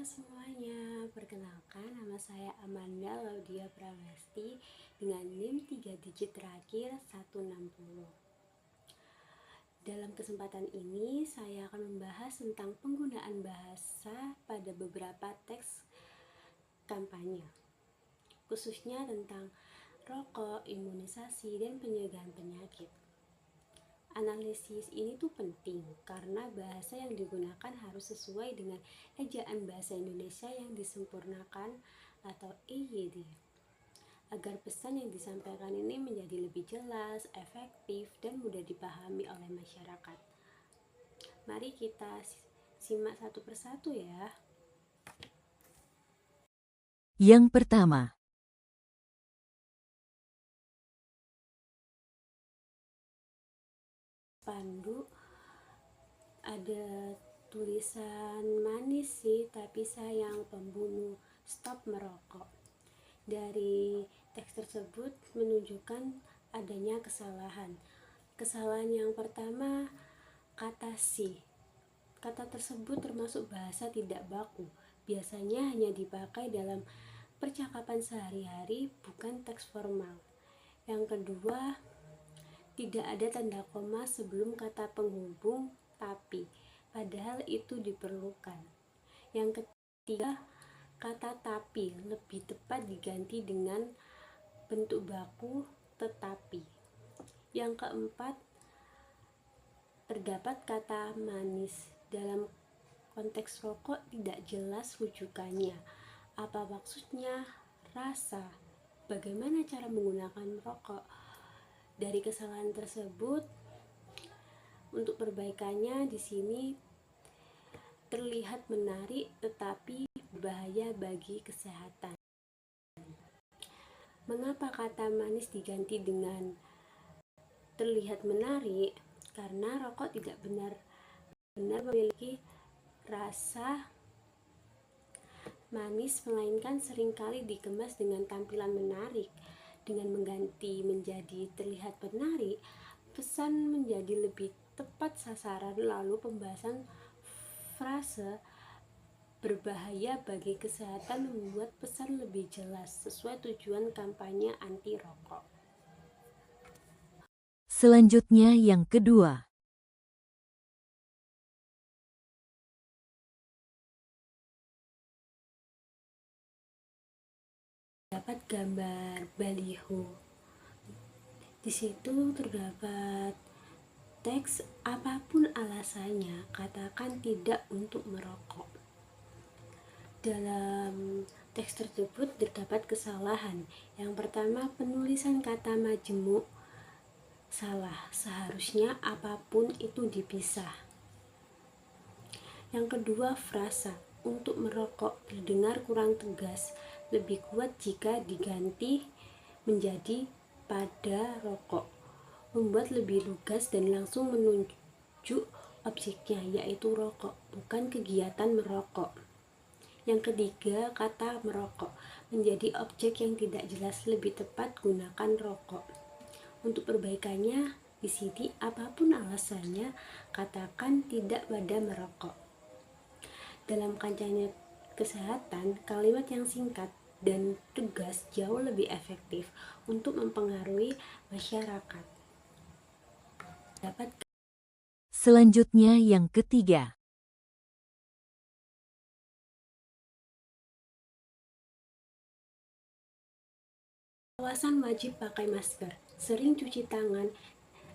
semuanya, perkenalkan nama saya Amanda Laudia Pramesti dengan NIM 3 digit terakhir 160. Dalam kesempatan ini saya akan membahas tentang penggunaan bahasa pada beberapa teks kampanye, khususnya tentang rokok, imunisasi, dan pencegahan penyakit. Analisis ini tuh penting karena bahasa yang digunakan harus sesuai dengan ejaan bahasa Indonesia yang disempurnakan atau EYD, agar pesan yang disampaikan ini menjadi lebih jelas, efektif, dan mudah dipahami oleh masyarakat. Mari kita simak satu persatu ya. Yang pertama, Pandu ada tulisan manis sih, tapi sayang pembunuh, stop merokok. Dari teks tersebut menunjukkan adanya kesalahan. Kesalahan yang pertama, kata si. Kata tersebut termasuk bahasa tidak baku. Biasanya hanya dipakai dalam percakapan sehari-hari, bukan teks formal. Yang kedua, tidak ada tanda koma sebelum kata penghubung tapi, padahal itu diperlukan. Yang ketiga, kata tapi lebih tepat diganti dengan bentuk baku tetapi. Yang keempat, terdapat kata manis. Dalam konteks rokok tidak jelas rujukannya. Apa maksudnya? Rasa. Bagaimana cara menggunakan rokok? Dari kesalahan tersebut, untuk perbaikannya di sini terlihat menarik tetapi berbahaya bagi kesehatan. Mengapa kata manis diganti dengan terlihat menarik? Karena rokok tidak benar-benar memiliki rasa manis, melainkan seringkali dikemas dengan tampilan menarik. Dengan mengganti menjadi terlihat menarik, pesan menjadi lebih tepat sasaran. Lalu pembahasan frase berbahaya bagi kesehatan membuat pesan lebih jelas sesuai tujuan kampanye anti rokok. selanjutnya yang kedua. Dapat gambar baliho. Di situ terdapat teks, apapun alasannya, katakan tidak untuk merokok. Dalam teks tersebut terdapat kesalahan. Yang pertama, penulisan kata majemuk salah. Seharusnya apapun itu dipisah. Yang kedua, frasa untuk merokok terdengar kurang tegas. Lebih kuat jika diganti menjadi pada rokok, membuat lebih lugas dan langsung menunjuk objeknya, yaitu rokok, bukan kegiatan merokok. Yang ketiga, kata merokok menjadi objek yang tidak jelas. Lebih tepat gunakan rokok. Untuk perbaikannya di sini, apapun alasannya, katakan tidak pada merokok. Dalam kancahnya kesehatan, kalimat yang singkat dan tegas jauh lebih efektif untuk mempengaruhi masyarakat. Dapat Selanjutnya yang ketiga. kawasan wajib pakai masker, sering cuci tangan,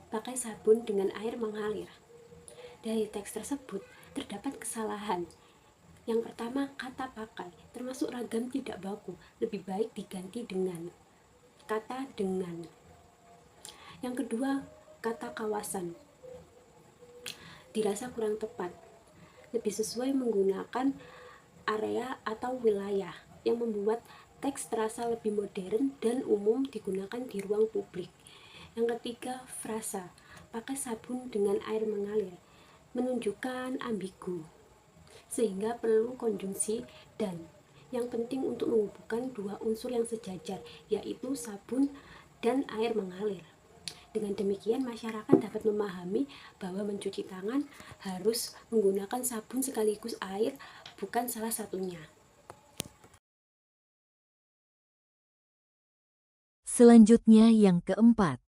pakai sabun dengan air mengalir. Dari teks tersebut terdapat kesalahan. Yang pertama, kata pakai termasuk ragam tidak baku, lebih baik diganti dengan kata dengan. Yang kedua, kata kawasan dirasa kurang tepat, lebih sesuai menggunakan area atau wilayah, yang membuat teks terasa lebih modern dan umum digunakan di ruang publik. Yang ketiga, frasa pakai sabun dengan air mengalir menunjukkan ambigu, sehingga perlu konjungsi dan yang penting untuk menghubungkan dua unsur yang sejajar, yaitu sabun dan air mengalir. Dengan demikian, masyarakat dapat memahami bahwa mencuci tangan harus menggunakan sabun sekaligus air, bukan salah satunya. Selanjutnya yang keempat.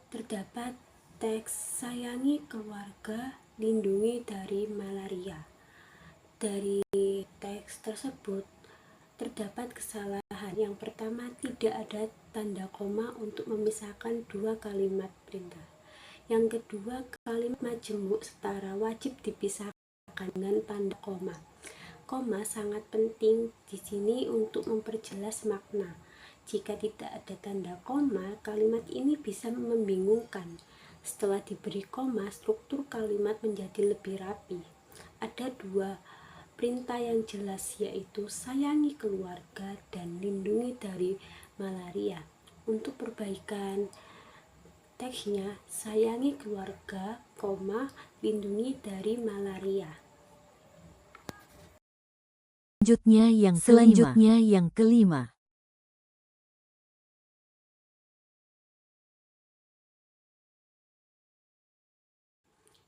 Terdapat teks sayangi keluarga, lindungi dari malaria. Dari teks tersebut terdapat kesalahan. Yang pertama, tidak ada tanda koma untuk memisahkan dua kalimat perintah. Yang kedua, kalimat majemuk setara wajib dipisahkan dengan tanda koma. Koma sangat penting di sini untuk memperjelas makna. Jika tidak ada tanda koma, kalimat ini bisa membingungkan. Setelah diberi koma, struktur kalimat menjadi lebih rapi. Ada dua perintah yang jelas, yaitu sayangi keluarga dan lindungi dari malaria. Untuk perbaikan teksnya, sayangi keluarga, lindungi dari malaria. Selanjutnya yang kelima.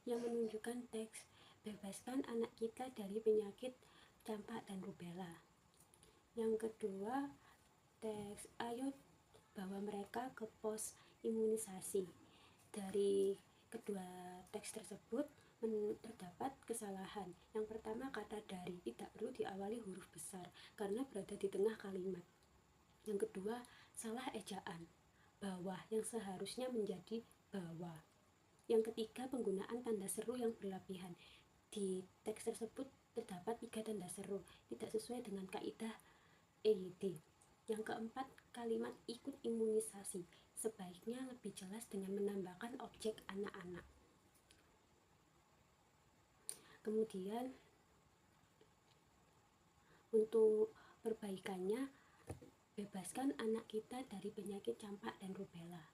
Yang menunjukkan teks bebaskan anak kita dari penyakit campak dan rubella. Yang kedua, teks ayo bawa mereka ke pos imunisasi. Dari kedua teks tersebut terdapat kesalahan. Yang pertama, kata dari tidak perlu diawali huruf besar karena berada di tengah kalimat. Yang kedua, salah ejaan, bawah yang seharusnya menjadi bawah. Yang ketiga, penggunaan tanda seru yang berlebihan. Di teks tersebut terdapat 3 tanda seru, tidak sesuai dengan kaidah EYD. Yang keempat, kalimat ikut imunisasi sebaiknya lebih jelas dengan menambahkan objek anak-anak. Kemudian untuk perbaikannya, bebaskan anak kita dari penyakit campak dan rubella.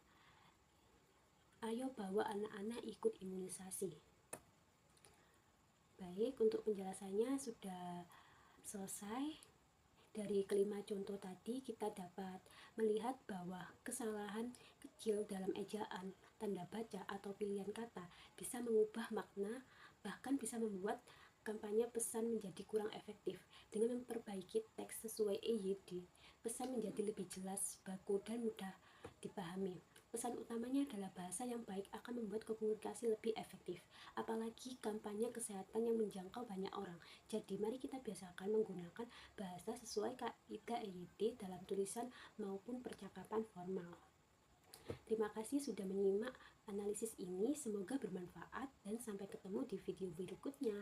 Ayo bawa anak-anak ikut imunisasi. Baik, untuk penjelasannya sudah selesai. Dari kelima contoh tadi kita dapat melihat bahwa kesalahan kecil dalam ejaan, tanda baca, atau pilihan kata bisa mengubah makna, bahkan bisa membuat kampanye pesan menjadi kurang efektif. Dengan memperbaiki teks sesuai EYD, pesan menjadi lebih jelas, baku, dan mudah dipahami. Pesan utamanya adalah bahasa yang baik akan membuat komunikasi lebih efektif, apalagi kampanye kesehatan yang menjangkau banyak orang. Jadi mari kita biasakan menggunakan bahasa sesuai kaidah EYD dalam tulisan maupun percakapan formal. Terima kasih sudah menyimak analisis ini, semoga bermanfaat dan sampai ketemu di video berikutnya.